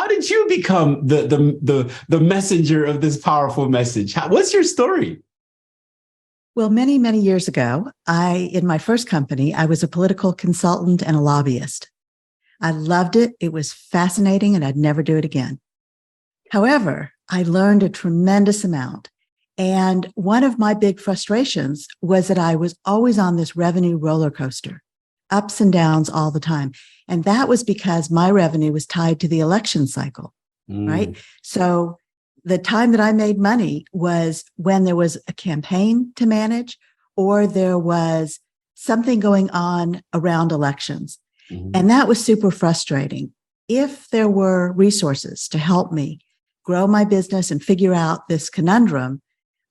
how did you become the messenger of this powerful message? What's your story? Well, many, many years ago, in my first company, I was a political consultant and a lobbyist. I loved it. It was fascinating, and I'd never do it again. However, I learned a tremendous amount. And one of my big frustrations was that I was always on this revenue roller coaster, ups and downs all the time. And that was because my revenue was tied to the election cycle, right? So the time that I made money was when there was a campaign to manage or there was something going on around elections. And that was super frustrating. If there were resources to help me grow my business and figure out this conundrum,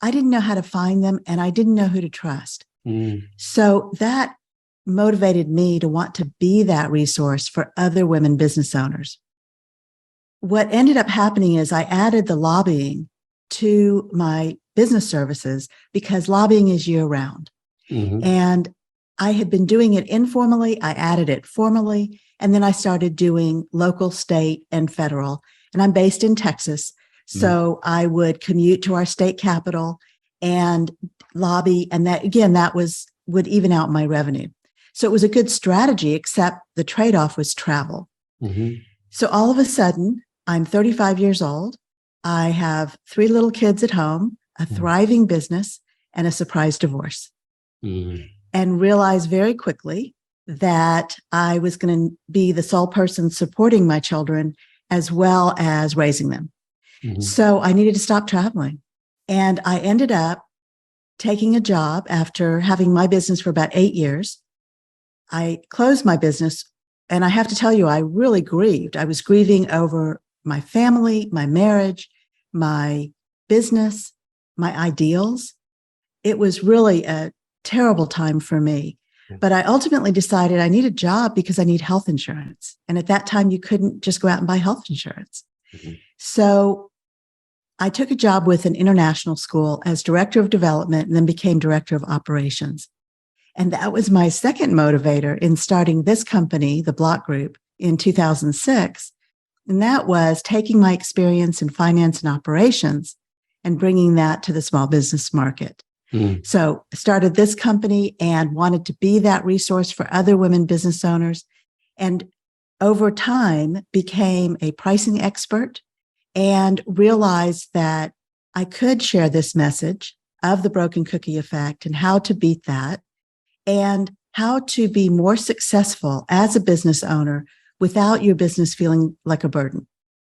I didn't know how to find them and I didn't know who to trust. So that motivated me to want to be that resource for other women business owners. What ended up happening is I added the lobbying to my business services because lobbying is year round. And I had been doing it informally. I added it formally. And then I started doing local, state, and federal. And I'm based in Texas. So I would commute to our state capital and lobby. And that would even out my revenue. So it was a good strategy, except the trade-off was travel. So all of a sudden, I'm 35 years old. I have 3 little kids at home, a thriving business, and a surprise divorce. And realized very quickly that I was going to be the sole person supporting my children as well as raising them. So I needed to stop traveling. And I ended up taking a job after having my business for about 8 years. I closed my business, and I have to tell you, I really grieved. I was grieving over my family, my marriage, my business, my ideals. It was really a terrible time for me. But I ultimately decided I need a job because I need health insurance. And at that time, you couldn't just go out and buy health insurance. So I took a job with an international school as director of development and then became director of operations. And that was my second motivator in starting this company, the Block Group, in 2006. And that was taking my experience in finance and operations and bringing that to the small business market. So I started this company and wanted to be that resource for other women business owners. And over time became a pricing expert and realized that I could share this message of the broken cookie effect and how to beat that and how to be more successful as a business owner without your business feeling like a burden.